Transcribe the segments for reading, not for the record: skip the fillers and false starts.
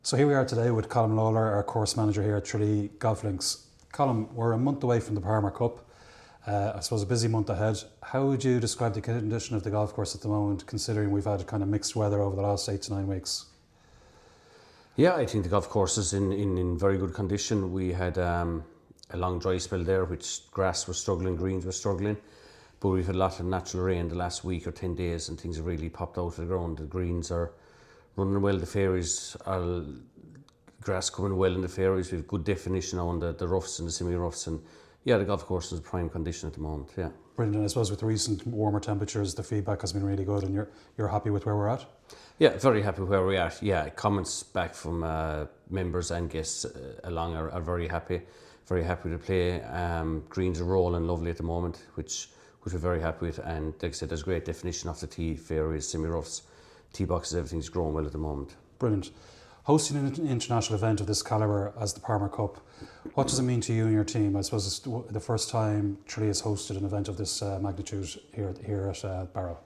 So here we are today with Colm Lawlor, our course manager here at Tralee Golf Links. Colm, we're a month away from the Palmer Cup. I suppose a busy month ahead. How would you describe the condition of the golf course at the moment, considering we've had kind of mixed weather over the last 8 to 9 weeks? Yeah, I think the golf course is in very good condition. We had a long dry spell there, which grass was struggling, greens were struggling. But we've had a lot of natural rain the last week or 10 days and things have really popped out of the ground. The greens are running well, the fairways are grass coming well in the fairways. We have good definition on the roughs and the semi-roughs, and yeah, the golf course is in prime condition at the moment. Yeah. Brilliant. I suppose with the recent warmer temperatures, the feedback has been really good, and you're happy with where we're at? Yeah, very happy where we're at. Yeah, comments back from members and guests along are very happy to play. Greens are rolling lovely at the moment, which we're very happy with, and like I said, there's great definition of the tee, fairways, semi-roughs, tee boxes, everything's growing well at the moment. Brilliant. Hosting an international event of this calibre as the Palmer Cup, what does it mean to you and your team? I suppose it's the first time Tralee has hosted an event of this magnitude here at Barrow.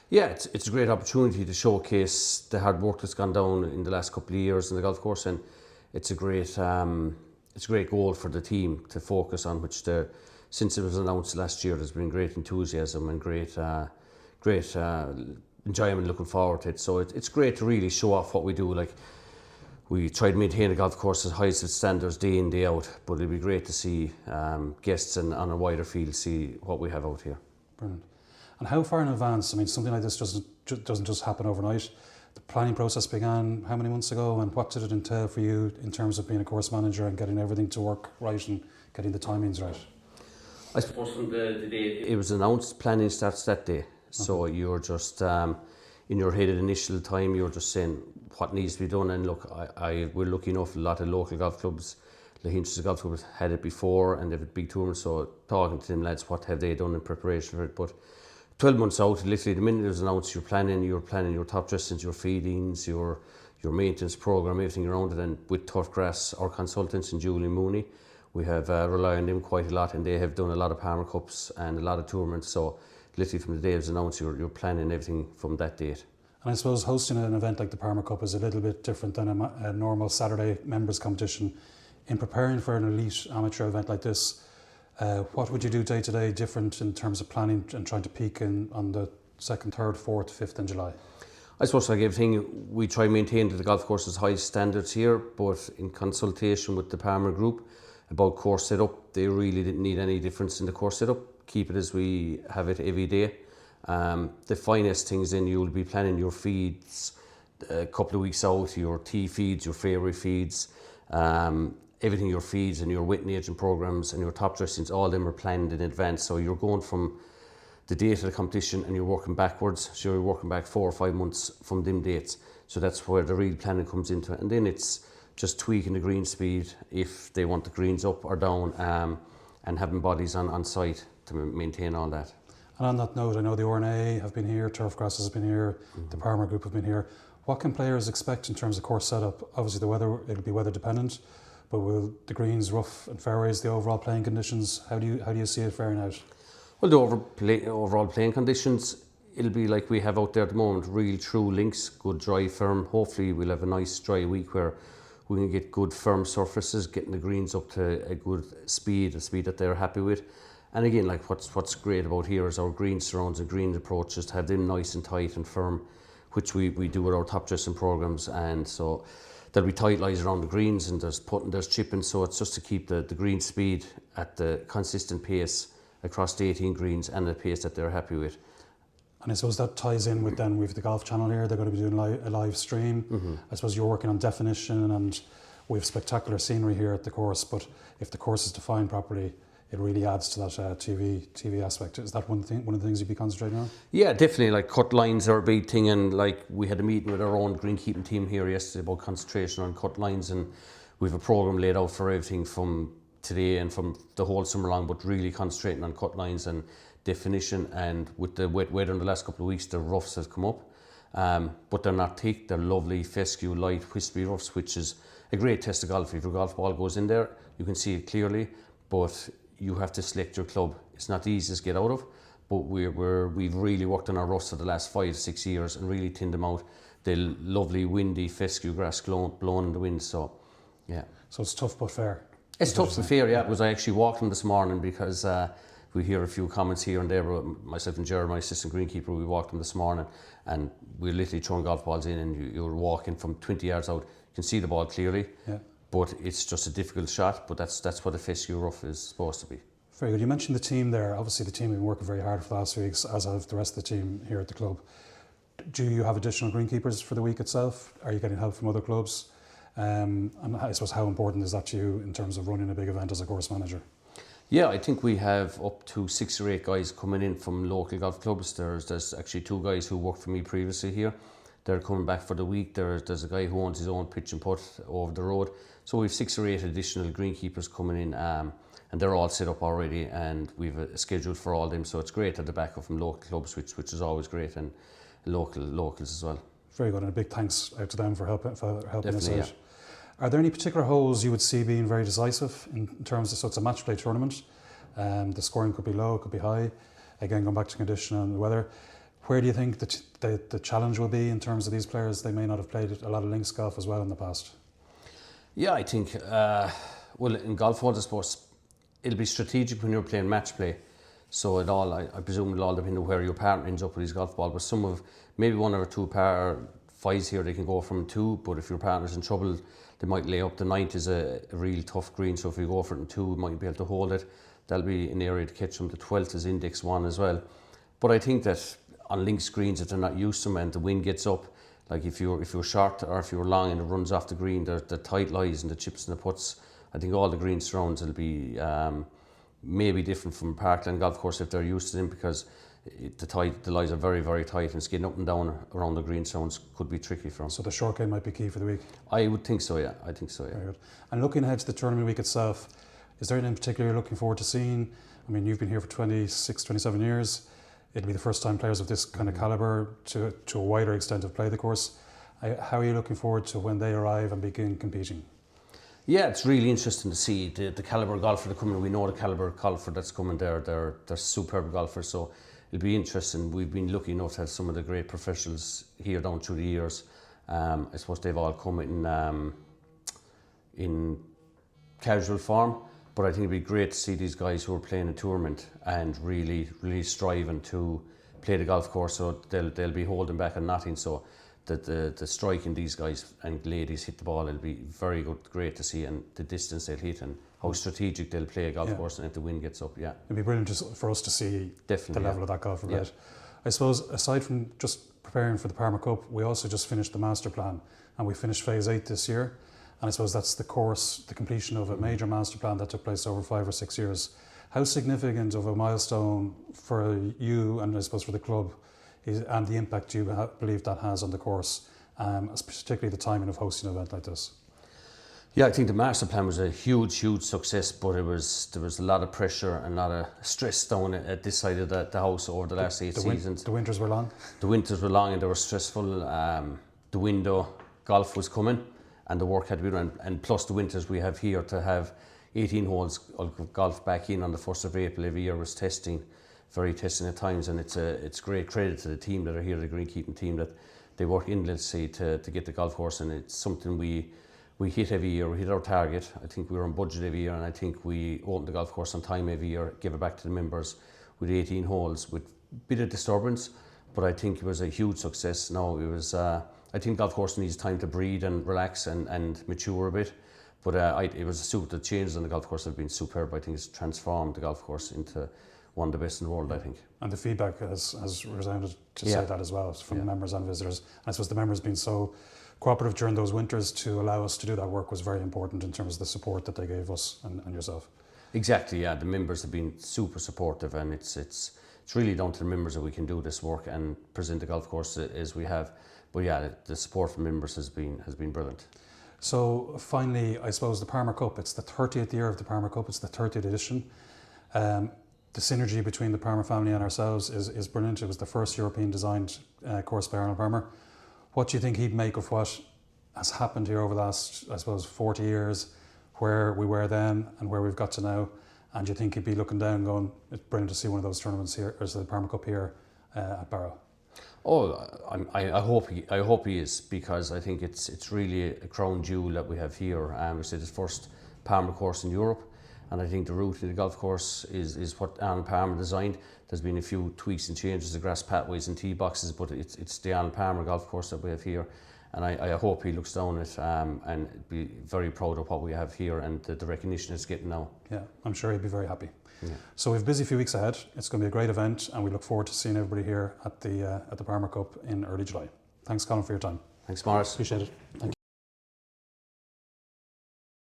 Yeah, it's a great opportunity to showcase the hard work that's gone down in the last couple of years in the golf course, and it's a great goal for the team to focus on, which since it was announced last year, there's been great enthusiasm and great enjoyment looking forward to it. So it's great to really show off what we do. Like, we try to maintain a golf course as high as its standards day in, day out, but it'd be great to see guests and on a wider field see what we have out here. Brilliant. And how far in advance? I mean, something like this doesn't just happen overnight. The planning process began how many months ago, and what did it entail for you in terms of being a course manager and getting everything to work right and getting the timings right? I suppose from the day it was announced, planning starts that day. So you're just in your head at initial time, you're just saying what needs to be done. And look, we're lucky enough, a lot of local golf clubs, the Hinch's golf club had it before and they've had big tournaments. So talking to them lads, what have they done in preparation for it? But 12 months out, literally the minute it was announced, you're planning your top dressings, your feedings, your maintenance program, everything around it. And with Turf Grass, our consultants and Julie Mooney, we have relied on them quite a lot, and they have done a lot of Palmer Cups and a lot of tournaments. So literally from the day it was announced, you're planning everything from that date. And I suppose hosting an event like the Palmer Cup is a little bit different than a normal Saturday members competition. In preparing for an elite amateur event like this, what would you do day to day different in terms of planning and trying to peak on the 2nd, 3rd, 4th, 5th in July? I suppose like everything, we try and maintain the golf course's high standards here, but in consultation with the Palmer Group about course setup, they really didn't need any difference in the course setup. Keep it as we have it every day. The finest things in, you'll be planning your feeds a couple of weeks out, your tee feeds, your fairway feeds, everything, your feeds and your weight agent programs and your top dressings, all of them are planned in advance. So you're going from the date of the competition and you're working backwards. So you're working back 4 or 5 months from them dates. So that's where the real planning comes into it. And then it's just tweaking the green speed if they want the greens up or down, and having bodies on site to maintain all that. And on that note, I know the RNA have been here, Turf Grass has been here, the Palmer Group have been here. What can players expect in terms of course setup? Obviously the weather, it'll be weather dependent, but will the greens, rough and fairways, the overall playing conditions, how do you see it faring out? Well, the overall playing conditions, it'll be like we have out there at the moment, real true links, good dry firm. Hopefully we'll have a nice dry week where we can get good firm surfaces, getting the greens up to a good speed, a speed that they're happy with. And again, like what's great about here is our green surrounds and green approaches, to have them nice and tight and firm, which we do with our top dressing programs. And so there'll be tight lies around the greens, and there's putting, there's chipping. So it's just to keep the green speed at the consistent pace across the 18 greens and the pace that they're happy with. And I suppose that ties in with then we've the Golf Channel here, they're going to be doing a live stream. I suppose you're working on definition, and we have spectacular scenery here at the course, but if the course is defined properly, it really adds to that TV aspect. Is that one of the things you'd be concentrating on? Yeah, definitely. Like, cut lines are a big thing, and like we had a meeting with our own greenkeeping team here yesterday about concentration on cut lines, and we have a program laid out for everything from today and from the whole summer long, but really concentrating on cut lines and definition. And with the wet weather in the last couple of weeks, the roughs have come up, but they're not thick. They're lovely fescue light wispy roughs, which is a great test of golf. If your golf ball goes in there, you can see it clearly, but you have to select your club. It's not the easiest to get out of, but we've really worked on our roughs for the last 5 to 6 years and really thinned them out. the lovely windy fescue grass blowing in the wind. So, yeah. So it's tough but fair. It's tough but fair, yeah. Because I actually walked them this morning because we hear a few comments here and there. Myself and Jerry, my assistant greenkeeper, we walked them this morning, and we're literally throwing golf balls in, and you're walking from 20 yards out. You can see the ball clearly, but it's just a difficult shot. But that's what a fescue rough is supposed to be. Very good. You mentioned the team there. Obviously, the team have been working very hard for the last 3 weeks, as have the rest of the team here at the club. Do you have additional greenkeepers for the week itself? Are you getting help from other clubs? And I suppose, how important is that to you in terms of running a big event as a course manager? Yeah, I think we have up to 6 or 8 guys coming in from local golf clubs. There's actually 2 guys who worked for me previously here. They're coming back for the week. There's a guy who owns his own pitch and putt over the road. So we have 6 or 8 additional greenkeepers coming in, and they're all set up already, and we've a schedule for all of them. So it's great at the back of from local clubs, which is always great, and locals as well. Very good, and a big thanks out to them for helping us out. Yeah. Are there any particular holes you would see being very decisive in terms of, so it's a match play tournament, the scoring could be low, it could be high, again going back to condition and the weather. Where do you think the challenge will be in terms of these players? They may not have played a lot of links golf as well in the past. Yeah, I think, well, in golf world, I suppose, it'll be strategic when you're playing match play. So I presume it'll all depend on where your partner ends up with his golf ball. But some of, maybe 1 or 2 par 5s here, they can go from 2, but if your partner's in trouble, they might lay up. The 9th is a real tough green, so if you go for it in 2, you might be able to hold it. That'll be an area to catch them. The 12th is index 1 as well. But I think that on links greens, if they're not used to them and the wind gets up, like if you're short or if you're long and it runs off the green, the tight lies and the chips and the putts, I think all the green surrounds will be maybe different from Parkland golf course if they're used to them, because the lies are very, very tight, and it's getting up and down around the green surrounds could be tricky for them. So the short game might be key for the week? I would think so, yeah. Very good. And looking ahead to the tournament week itself, is there anything in particular you're looking forward to seeing? I mean, you've been here for 26, 27 years. It'll be the first time players of this kind of calibre to a wider extent have played the course. How are you looking forward to when they arrive and begin competing? Yeah, it's really interesting to see the calibre golfer that are coming. We know the calibre golfer that's coming there. They're superb golfers, so it'll be interesting. We've been lucky enough to have some of the great professionals here down through the years. I suppose they've all come in casual form, but I think it'd be great to see these guys who are playing a tournament and really, really striving to play the golf course. So they'll be holding back on nothing. So that the striking these guys and ladies hit the ball, it'll be very good, great to see, and the distance they'll hit and how strategic they'll play a golf course, and if the wind gets up, it'd be brilliant for us to see the level of that golf. I suppose aside from just preparing for the Palmer Cup, we also just finished the master plan, and we finished phase 8 this year, and I suppose that's the completion of a major master plan that took place over 5 or 6 years. How significant of a milestone for you, and I suppose for the club, and the impact you believe that has on the course, particularly the timing of hosting an event like this? Yeah, I think the master plan was a huge success, but there was a lot of pressure and a lot of stress down at this side of the house over the last 8 seasons. The winters were long? The winters were long and they were stressful. The window golf was coming and the work had to be done, and plus the winters we have here to have 18 holes of golf back in on the 1st of April every year was very testing at times, and it's great credit to the team that are here, the greenkeeping team, that they work endlessly to get the golf course, and it's something we hit every year. We hit our target. I think we were on budget every year, and I think we opened the golf course on time every year, gave it back to the members with 18 holes with a bit of disturbance, but I think it was a huge success. Now it was, I think golf course needs time to breathe and relax and mature a bit, but it was the changes on the golf course have been superb. I think it's transformed the golf course into one of the best in the world, I think. And the feedback has resounded to say that as well from the members and visitors. And I suppose the members being so cooperative during those winters to allow us to do that work was very important in terms of the support that they gave us and yourself. Exactly, yeah. The members have been super supportive, and it's really down to the members that we can do this work and present the golf course as we have. But yeah, the support from members has been brilliant. So finally, I suppose the Palmer Cup, it's the 30th year of the Palmer Cup, it's the 30th edition. The synergy between the Palmer family and ourselves is brilliant. It was the first European designed course by Arnold Palmer. What do you think he'd make of what has happened here over the last, I suppose, 40 years, where we were then and where we've got to now? And do you think he'd be looking down going, it's brilliant to see one of those tournaments here, or the Palmer Cup here at Barrow? Oh, I hope he is, because I think it's really a crown jewel that we have here. It's the first Palmer course in Europe, and I think the route in the golf course is what Arnold Palmer designed. There's been a few tweaks and changes to grass pathways and tee boxes, but it's the Arnold Palmer golf course that we have here, and I hope he looks down at and be very proud of what we have here and the recognition it's getting now. Yeah, I'm sure he'd be very happy. Yeah. So we have a busy few weeks ahead. It's going to be a great event, and we look forward to seeing everybody here at the Palmer Cup in early July. Thanks, Colin, for your time. Thanks, Maurice. Appreciate it. Thank you.